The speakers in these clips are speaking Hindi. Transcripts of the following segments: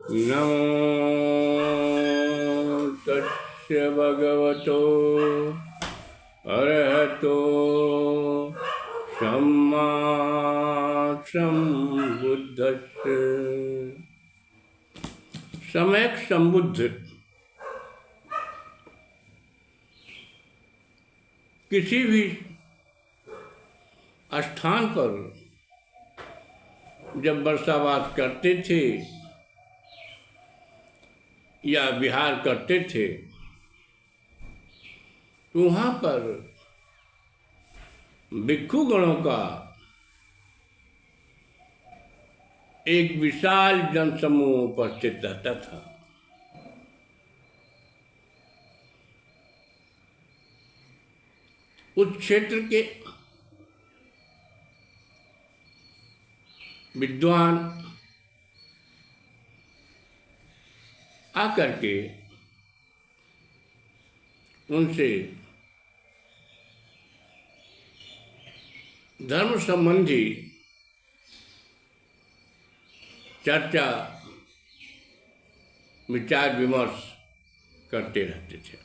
नमो तस्य भगवतो अरहतो सम्मा सम्बुद्धस्य। सम्यक संबुद्ध किसी भी स्थान पर जब वर्षावास करते थे या विहार करते थे तो वहाँ पर भिक्षुगणों का एक विशाल जनसमूह उपस्थित रहता था। उस क्षेत्र के विद्वान आकर के उनसे धर्म संबंधी चर्चा विचार विमर्श करते रहते थे।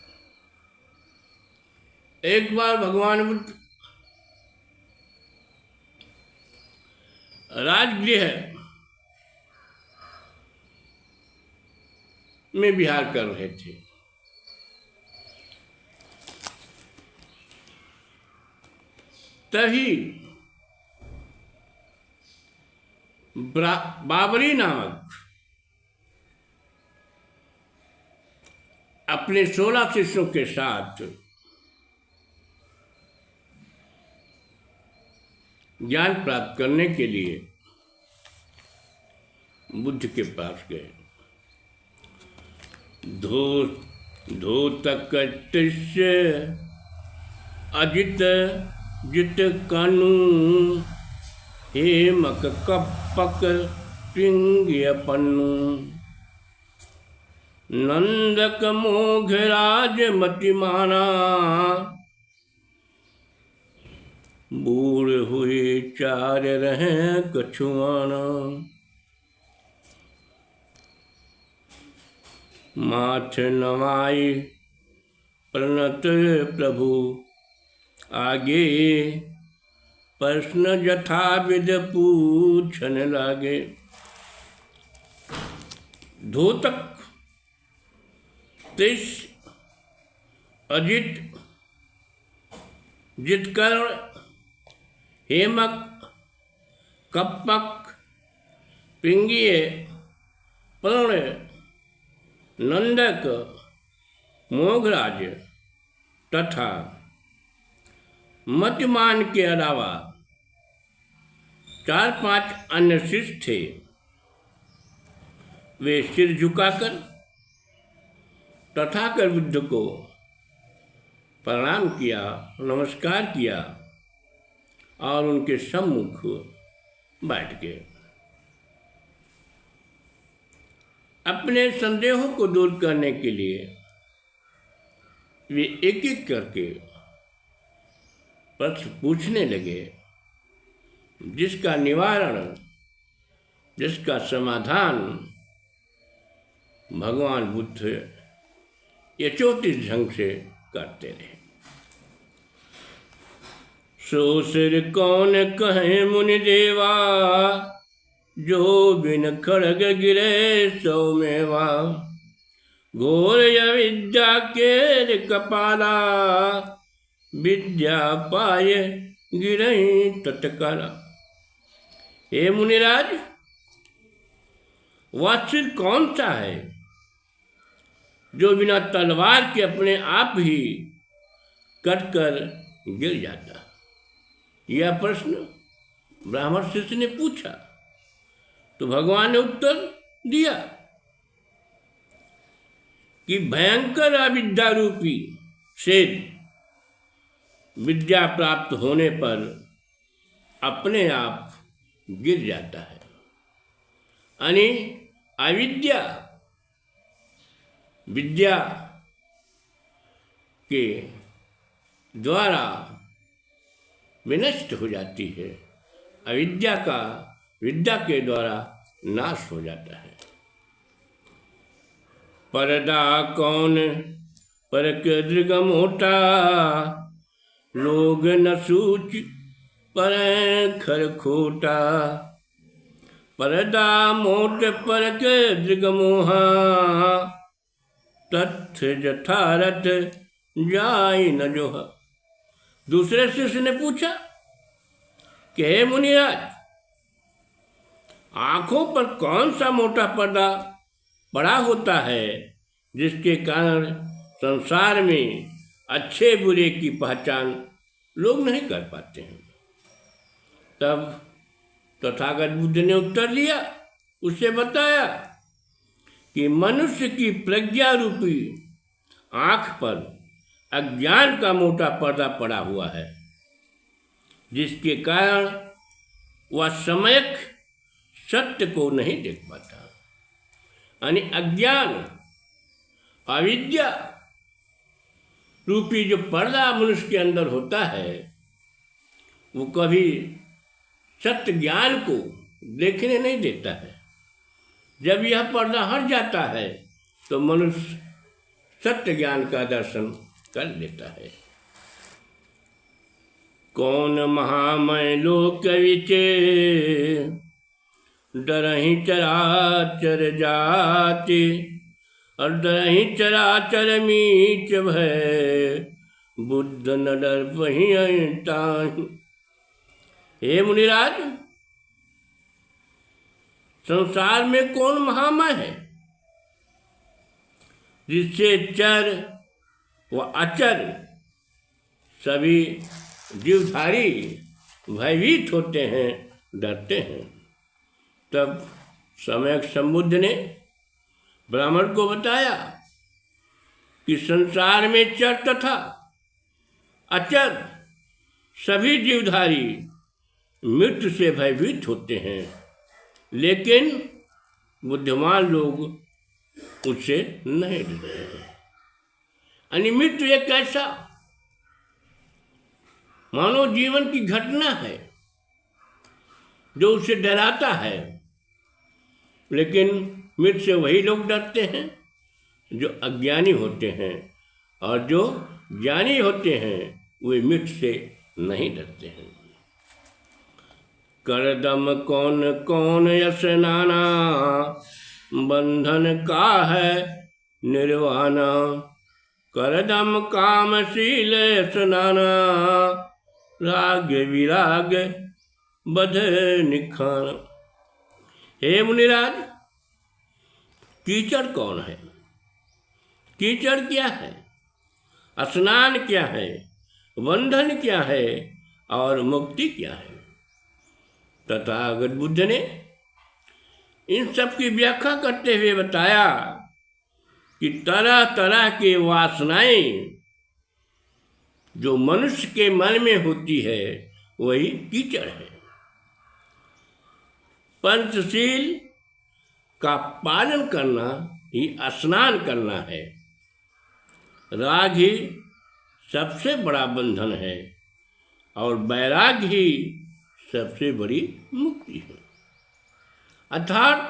एक बार भगवान बुद्ध राजगृह में विहार कर रहे थे। तभी बाबरी नामक अपने 16 शिष्यों के साथ ज्ञान प्राप्त करने के लिए बुद्ध के पास गए। धूतकटिष्य अजित जित कानु हेमक कपक पिंग्यपनु नंदक मोघराज मतिमाना बूढ़ हुए चार रहे कछुआना माथ नवाई प्रणत प्रभु आगे प्रश्न यथाविध पूछन लागे। धूतक तेज अजित जितकर्ण हेमक कप्पक पिंगीय प्रण नंदक मोघराज तथा मतिमान के अलावा 4-5 अन्य शिष्य थे। वे सिर झुकाकर तथाकर बुद्ध को प्रणाम किया, नमस्कार किया और उनके सम्मुख बैठ गए। अपने संदेहों को दूर करने के लिए वे एक एक करके प्रश्न पूछने लगे, जिसका निवारण, जिसका समाधान भगवान बुद्ध यथोचित ढंग से करते रहे। सो सिर कौन कहे मुनि देवा, जो बिन खड़ग गिरे सो मेवा। घोर विद्या के कपाला, विद्या पाए गिरही तत्काला। हे मुनिराज, वह सिर कौन सा है जो बिना तलवार के अपने आप ही कटकर गिर जाता? यह प्रश्न ब्राह्मण शिष्य ने पूछा तो भगवान ने उत्तर दिया कि भयंकर अविद्या रूपी शेर विद्या प्राप्त होने पर अपने आप गिर जाता है। यानी अविद्या विद्या के द्वारा विनष्ट हो जाती है, अविद्या का विद्या के द्वारा नाश हो जाता है। पर्दा कौन पर के दृग मोटा, लोग न सूच पर खर खोटा। पर्दा मोट पर के दृग मोहा, तथ्य जठारथ जाई न जोहा। दूसरे शिष्य ने पूछा कि हे मुनिराज, आंखों पर कौन सा मोटा पर्दा पड़ा होता है जिसके कारण संसार में अच्छे बुरे की पहचान लोग नहीं कर पाते हैं। तब तथागत बुद्ध ने उत्तर दिया, उसे बताया कि मनुष्य की प्रज्ञा रूपी आंख पर अज्ञान का मोटा पर्दा पड़ा हुआ है, जिसके कारण वह सम्यक सत्य को नहीं देख पाता। यानी अज्ञान, अविद्या रूपी जो पर्दा मनुष्य के अंदर होता है, वो कभी सत्य ज्ञान को देखने नहीं देता है। जब यह पर्दा हट जाता है तो मनुष्य सत्य ज्ञान का दर्शन कर लेता है। कौन महामय लोक विचे, डरहि चराचर जाति। और डरहि चराचर मीच भय, बुद्ध न डर पहिं ताहि। हे मुनिराज, संसार में कौन महामय है जिससे चर व अचर सभी जीवधारी भयभीत होते हैं, डरते हैं। तब सम्यक संबुद्ध ने ब्राह्मण को बताया कि संसार में चर तथा अचर सभी जीवधारी मृत्यु से भयभीत होते हैं, लेकिन बुद्धिमान लोग उससे नहीं डरते हैं। यानी मृत्यु एक ऐसा मानव जीवन की घटना है जो उसे डराता है, लेकिन मृत्यु से वही लोग डरते हैं जो अज्ञानी होते हैं, और जो ज्ञानी होते हैं वे मृत्यु से नहीं डरते हैं। करदम कौन कौन यश नाना, बंधन का है निर्वाणा। करदम कामशील यश नाना, राग विराग बध निखान। हे मुनिराज, कीचड़ कौन है? कीचड़ क्या है? स्नान क्या है? बंधन क्या है? और मुक्ति क्या है? तथागत बुद्ध ने इन सब की व्याख्या करते हुए बताया कि तरह तरह के वासनाएं जो मनुष्य के मन में होती है वही कीचड़ है। पंचशील का पालन करना ही स्नान करना है। राग ही सबसे बड़ा बंधन है और वैराग ही सबसे बड़ी मुक्ति है। अर्थात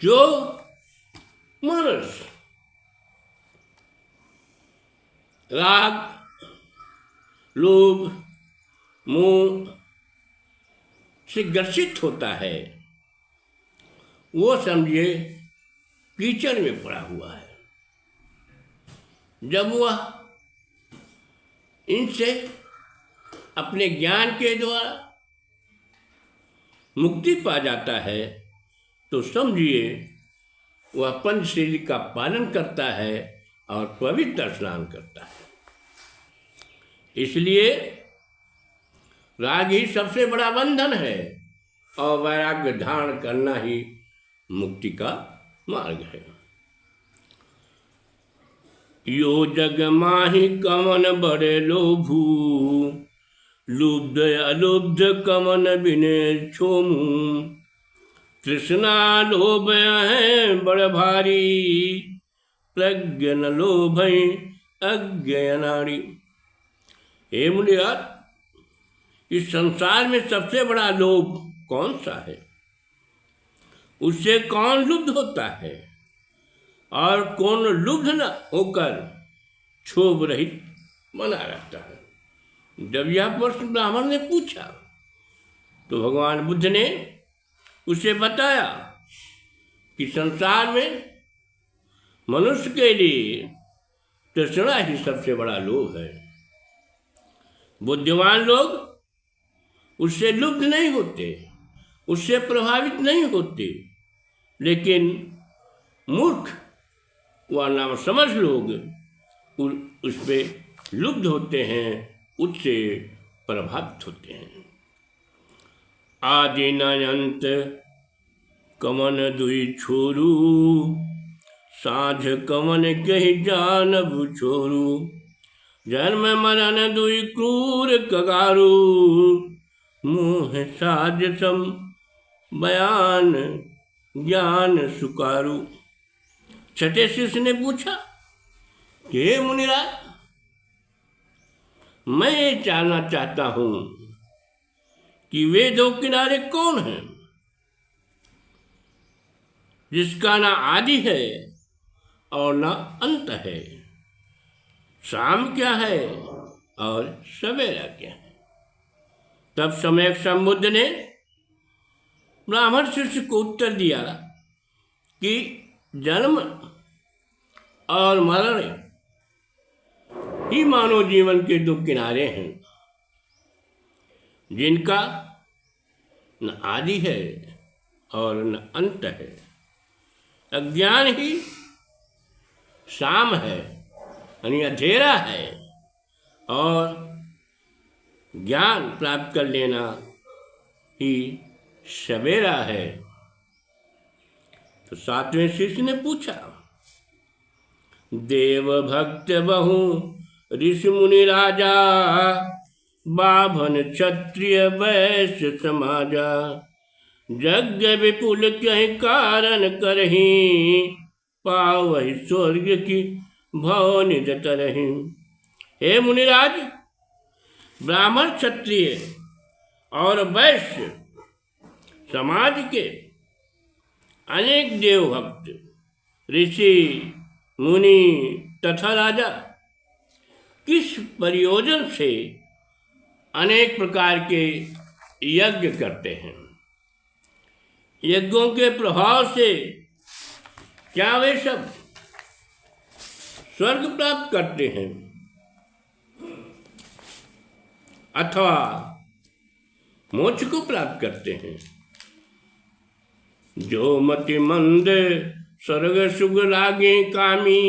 जो मनुष्य राग, लोभ, मोह से ग्रसित होता है, वो समझिए कीचड़ में पड़ा हुआ है। जब वह इनसे अपने ज्ञान के द्वारा मुक्ति पा जाता है तो समझिए वह पंचशील का पालन करता है और पवित्र स्नान करता है। इसलिए राग ही सबसे बड़ा बंधन है और वैराग्य धारण करना ही मुक्ति का मार्ग है। यो जग माहि कमन बड़े लोभू, लुब्ध अलुब्ध कमन बिने छोमू। तृष्णा लोभ है बड़ भारी, प्रज्ञ न लोभ अज्ञ नारी। हे मुनिराज, इस संसार में सबसे बड़ा लोभ कौन सा है? उससे कौन लुब्ध होता है और कौन लुब्ध न होकर क्षोभ रहित बना रहता है। जब यह प्रश्न ब्राह्मण ने पूछा तो भगवान बुद्ध ने उसे बताया कि संसार में मनुष्य के लिए तृष्णा ही सबसे बड़ा लोभ है। बुद्धिमान लोग उससे लुब्ध नहीं होते, उससे प्रभावित नहीं होते, लेकिन मूर्ख व नामसमझ लोग उस पर लुब्ध होते हैं, उससे प्रभावित होते हैं। आदि न अंत कमन दुई छोरू, साझ कमन कही जानबु छोरू, जन्म मरण दुई क्रूर कगारू, मोह साज सम बयान ज्ञान सुकारू। छठे शिष्य ने पूछा कि हे मुनिराज, मैं ये जानना चाहता हूं कि वे दो किनारे कौन हैं जिसका ना आदि है और ना अंत है, शाम क्या है और सवेरा क्या है। तब सम्यक संबुद्ध ने ब्राह्मण शिष्य को उत्तर दिया कि जन्म और मरण ही मानव जीवन के दो किनारे हैं, जिनका न आदि है और न अंत है। अज्ञान ही शाम है यानी अंधेरा है, और ज्ञान प्राप्त कर लेना ही सवेरा है। तो सातवें शिष्य ने पूछा, देव भक्त बहु ऋषि मुनि राजा, बाभन क्षत्रिय वैश्य समाजा, यज्ञ विपुल कहीं कारण करही, पावहि स्वर्ग की भव निज तरहि। हे मुनिराज, ब्राह्मण क्षत्रिय और वैश्य समाज के अनेक देवभक्त ऋषि मुनि तथा राजा किस प्रयोजन से अनेक प्रकार के यज्ञ करते हैं। यज्ञों के प्रभाव से क्या वे सब स्वर्ग प्राप्त करते हैं अथवा मोक्ष को प्राप्त करते हैं। जो मति मंद स्वर्ग सुख लागे कामी,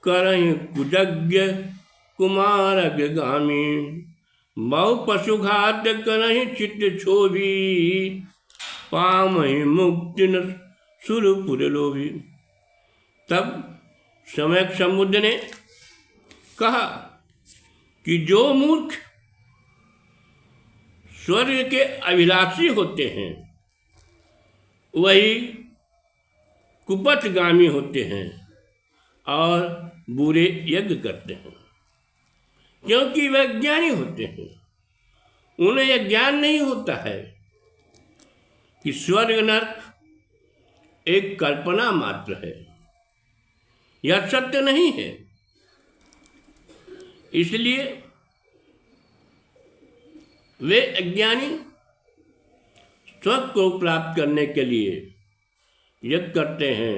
करहि कुजज्ञ कुमार गामी, बहु पशु घात करहि चित्त क्षोभी, पामहि मुक्ति न सुरपुर लोभी। तब सम्यक संबुद्ध ने कहा कि जो मूर्ख स्वर्ग के अभिलाषी होते हैं वही कुपथगामी होते हैं और बुरे यज्ञ करते हैं, क्योंकि वे ज्ञानी होते हैं। उन्हें यह ज्ञान नहीं होता है कि स्वर्ग नरक एक कल्पना मात्र है, यह सत्य नहीं है। इसलिए वे अज्ञानी स्वर्ग को प्राप्त करने के लिए यज्ञ करते हैं,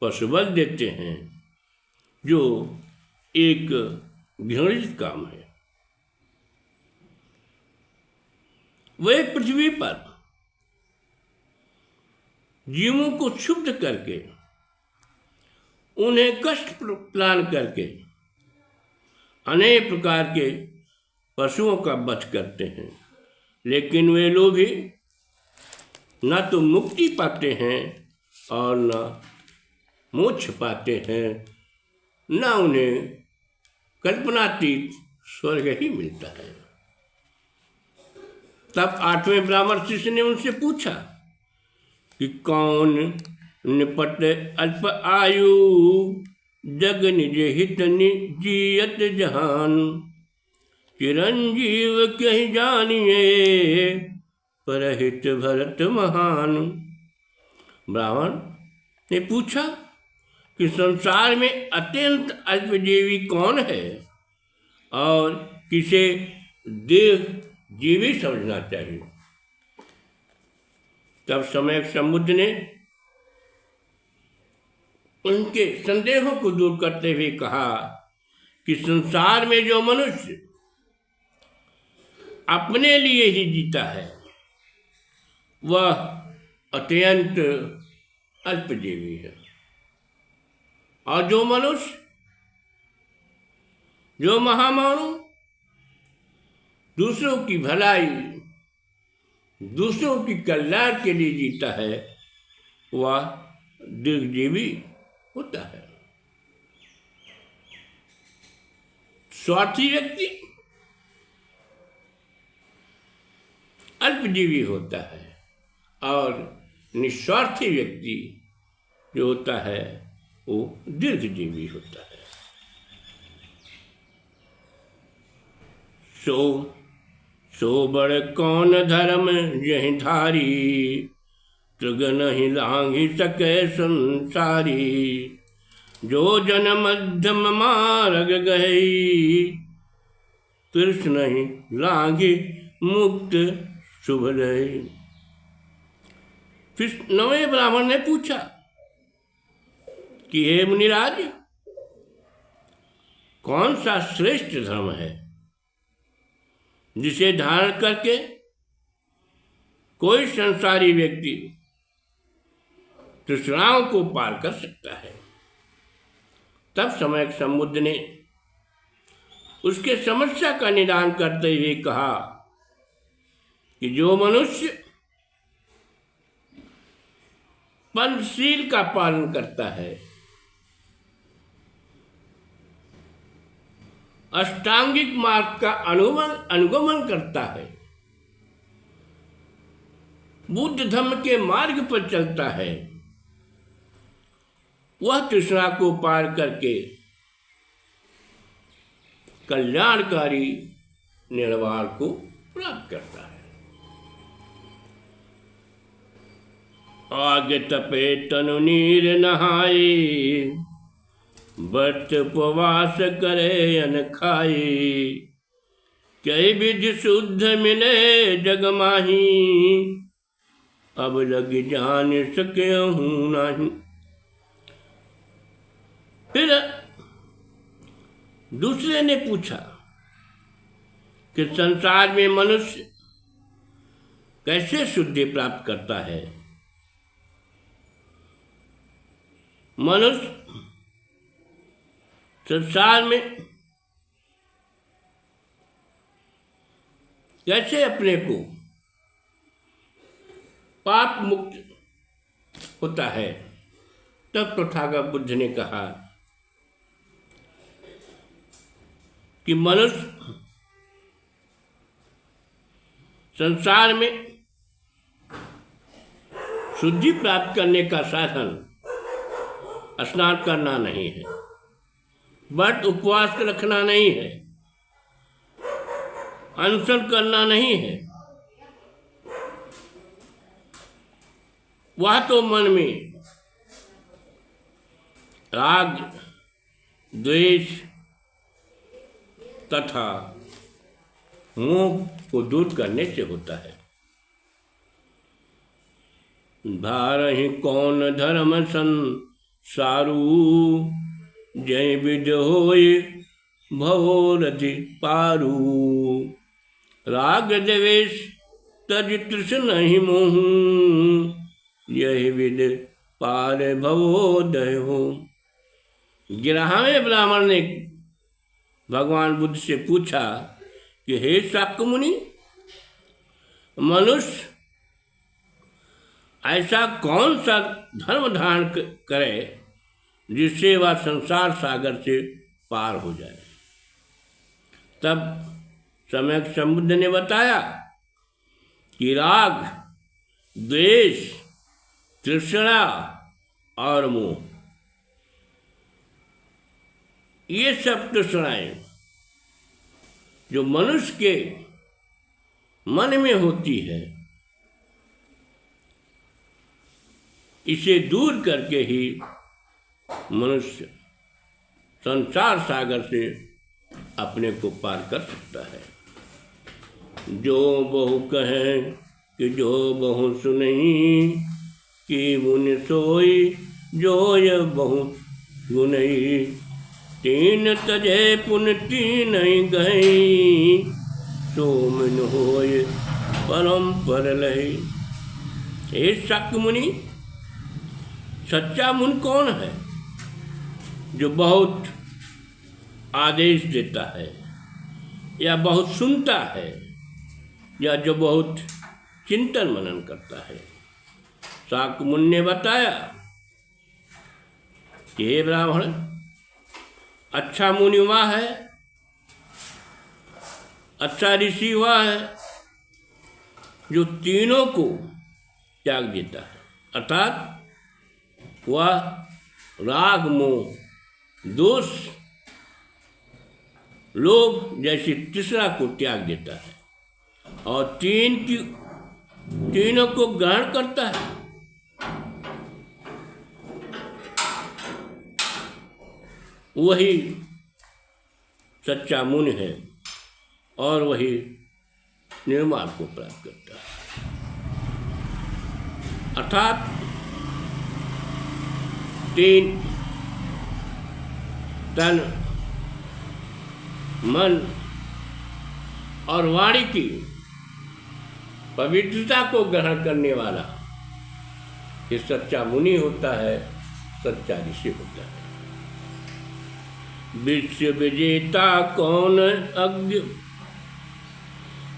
पशुबल देते हैं, जो एक घृणित काम है। वे पृथ्वी पर जीवों को क्षुब्ध करके उन्हें कष्ट प्रदान करके अनेक प्रकार के पशुओं का वध करते हैं, लेकिन वे लोग भी न तो मुक्ति पाते हैं और न मोक्ष पाते हैं, न उन्हें कल्पनातीत स्वर्ग ही मिलता है। तब आठवें ब्राह्मण शिष्य ने उनसे पूछा कि कौन निपट अल्प आयु, जग निज हित जियत जहान, चिरंजीव कहीं जानिए, परहित भरत महान। ब्राह्मण ने पूछा कि संसार में अत्यंत अल्पजीवी कौन है और किसे दीर्घजीवी समझना चाहिए। तब सम्यक संबुद्ध ने उनके संदेहों को दूर करते हुए कहा कि संसार में जो मनुष्य अपने लिए ही जीता है वह अत्यंत अल्पजीवी है, और जो मनुष्य, जो महामानव दूसरों की भलाई, दूसरों की कल्याण के लिए जीता है वह दीर्घजीवी होता है। स्वार्थी व्यक्ति अल्पजीवी होता है और निस्वार्थी व्यक्ति जो होता है वो दीर्घजीवी होता है। सो बड़ कौन धर्म यही धारी, तृग नहीं लांघी सके संसारी। जो जन मध्यम मार्ग गई, कृष्ण नहीं लांघी मुक्त शुभ रही। फिर नवे ब्राह्मण ने पूछा कि हे मुनिराज, कौन सा श्रेष्ठ धर्म है जिसे धारण करके कोई संसारी व्यक्ति तृष्णाओं को पार कर सकता है। तब सम्यक संबुद्ध ने उसके समस्या का निदान करते हुए कहा कि जो मनुष्य पंचशील का पालन करता है, अष्टांगिक मार्ग का अनुगमन करता है, बुद्ध धर्म के मार्ग पर चलता है, वह तृष्णा को पार करके कल्याणकारी निर्वाण को प्राप्त करता है। आगे तपे तनु नीर नहाए, व्रत उपवास करे अन खाए। कई विधि शुद्ध मिले जग माही, अब लग जान सके हूँ नहीं। फिर दूसरे ने पूछा कि संसार में मनुष्य कैसे शुद्धि प्राप्त करता है। मनुष्य संसार में कैसे अपने को पाप मुक्त होता है। तब तथागत बुद्ध ने कहा कि मनुष्य संसार में शुद्धि प्राप्त करने का साधन स्नान करना नहीं है, व्रत उपवास रखना नहीं है, अनशन करना नहीं है। वह तो मन में राग, द्वेष तथा मोह को दूर करने से होता है। भारहि कौन धर्म संसारू, जय विद होय भवोरधि पारू। राग द्वेष तज तृष्ण नहीं मोहू, यही विद पार भवोदय हो। 11वें ब्राह्मण ने भगवान बुद्ध से पूछा कि हे शाक्य मुनि, मनुष्य ऐसा कौन सा धर्म धारण करे जिससे वह संसार सागर से पार हो जाए। तब सम्यक संबुद्ध ने बताया कि राग, द्वेष, तृष्णा और मोह, ये सब तृष्णाएं जो मनुष्य के मन में होती है, इसे दूर करके ही मनुष्य संसार सागर से अपने को पार कर सकता है। जो बहु कहे कि जो बहु सुनई, कि मुनि सोई जो ये बहु गुनई। तीन तजे पुन तीन गई, सो मन होय परम पर लई। हे शक मुनि, सच्चा मुनि कौन है? जो बहुत आदेश देता है, या बहुत सुनता है, या जो बहुत चिंतन मनन करता है। शाक मुनि ने बताया कि हे ब्राह्मण, अच्छा मुनि वह है, अच्छा ऋषि वह है जो तीनों को त्याग देता है, अर्थात वह राग मोह दोष लोभ जैसी तृष्णा को त्याग देता है और तीनों को ग्रहण करता है। वही सच्चा मुनि है और वही निर्वाण को प्राप्त करता है। अर्थात तीन तन मन और वाणी की पवित्रता को ग्रहण करने वाला ये सच्चा मुनि होता है, सच्चा ऋषि होता है। विश्व विजेता कौन अज्ञ,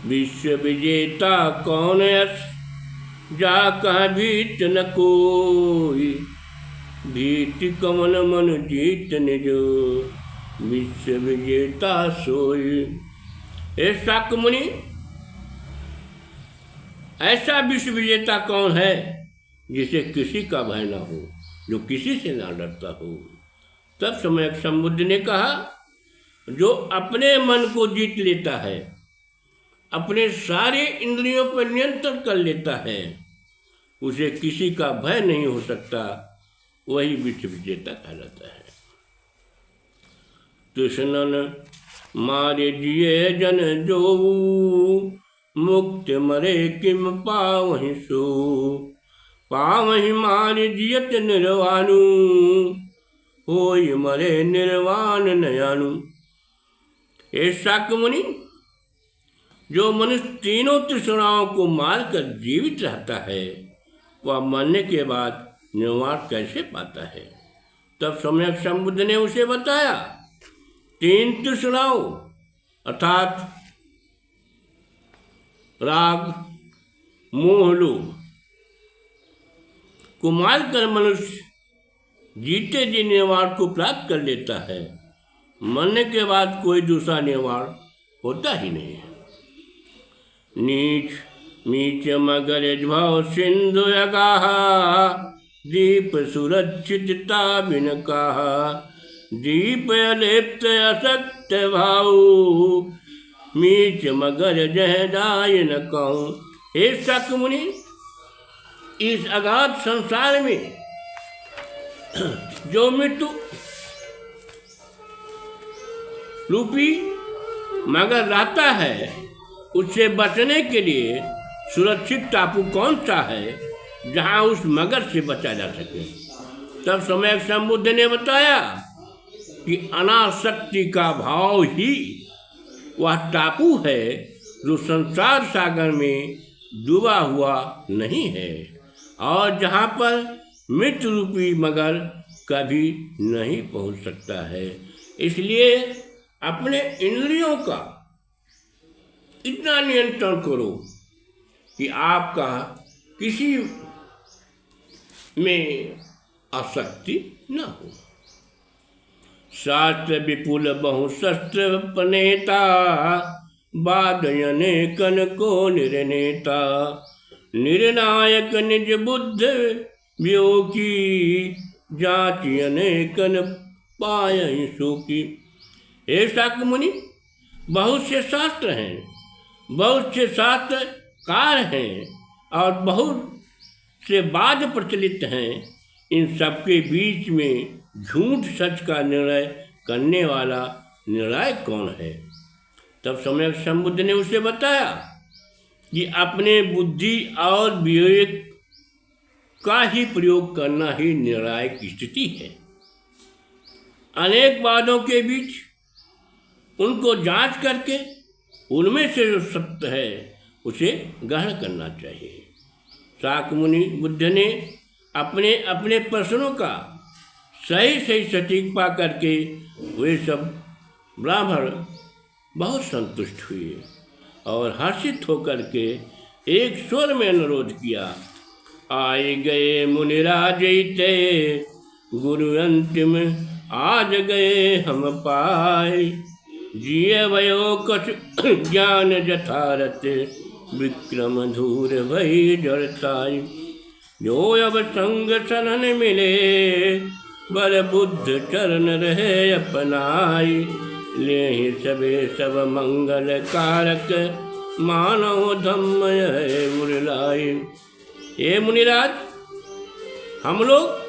विश्व विजेता कौन यश, जा कहाँ भीत न कोई, भीति कमल मन जीत निजो, विश्व विजेता सोई। हे शाक मुनि, ऐसा विश्व विजेता कौन है जिसे किसी का भय न हो, जो किसी से ना डरता हो। तब समय समुद्र ने कहा, जो अपने मन को जीत लेता है, अपने सारे इंद्रियों पर नियंत्रण कर लेता है, उसे किसी का भय नहीं हो सकता, वही विश्व विजेता कहलाता है। तृष्णन मारे जिए जन जो, मुक्त मरे किम पावहि सो, पावहि मारे जियत निर्वाणु, होय मरे निर्वाण नयानु। हे शाक मुनि, जो मनुष्य तीनों तृष्णाओं को मारकर जीवित रहता है, वह मरने के बाद निर्वाण कैसे पाता है। तब सम्यक संबुद्ध ने उसे बताया, तीन तृष्णाओं अर्थात राग मोह लोभ को मारकर मनुष्य जीते जी निर्वाण को प्राप्त कर लेता है। मरने के बाद कोई दूसरा निर्वाण होता ही नहीं है। नीच नीच मगर भाव सिंधु अगाहा, दीप सुरक्षितता बिन कहा, दीप अलिप्त असक्त भाव, मीच मगर जह दाय न कहूँ। हे शाक मुनि, इस अगाध संसार में जो मृत्यु रूपी मगर रहता है, उससे बचने के लिए सुरक्षित टापू कौन सा है जहां उस मगर से बचा जा सके। तब समय समुद्र ने बताया कि अनासक्ति का भाव ही वह टापू है जो संसार सागर में डूबा हुआ नहीं है और जहां पर मृत्यु रूपी मगर कभी नहीं पहुंच सकता है। इसलिए अपने इंद्रियों का इतना नियंत्रण करो कि आपका किसी में आसक्ति न हो। शास्त्र विपुल बहु शस्त्र पनेता, बाधयने कन को निर्नेता, निर्णायक निज बुद्ध व्योकी, जाचियने कन पाय शोकी। हे शाक मुनि, बहुत से शास्त्र हैं, बहुत से शास्त्रकार हैं और बहुत से वाद प्रचलित हैं। इन सबके बीच में झूठ सच का निर्णय करने वाला निर्णायक कौन है? तब सम्यक संबुद्ध ने उसे बताया कि अपने बुद्धि और विवेक का ही प्रयोग करना ही निर्णायक स्थिति है। अनेक वादों के बीच उनको जांच करके उनमें से जो सत्य है उसे ग्रहण करना चाहिए। शाक्य मुनि बुद्ध ने अपने अपने प्रश्नों का सही सही सटीक पा करके वे सब ब्राह्मण बहुत संतुष्ट हुए और हर्षित होकर के एक स्वर में अनुरोध किया, आए गए मुनिराज ते गुरु अंतिम आज गए हम पाए, जिय भयो कछु ज्ञान जठारत विक्रम धूर भई जड़ताई, जो अब संग शरण मिले बर बुद्ध चरण रहे अपनाई, ले सबे सब मंगल कारक मानव धम्म है मुरलाई। हे मुनिराज, हम लोग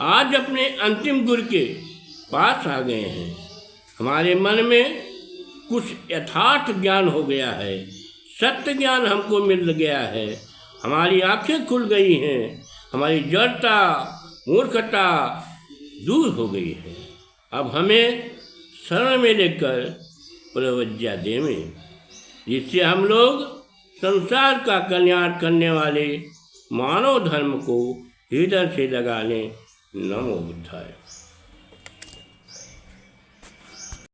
आज अपने अंतिम गुरु के पास आ गए हैं। हमारे मन में कुछ यथार्थ ज्ञान हो गया है, सत्य ज्ञान हमको मिल गया है, हमारी आंखें खुल गई हैं, हमारी जड़ता मूर्खता दूर हो गई है। अब हमें शरण में लेकर प्रवज्ञा देवें, जिससे हम लोग संसार का कल्याण करने वाले मानव धर्म को हृदय से लगा लें। नमो बुद्धाय।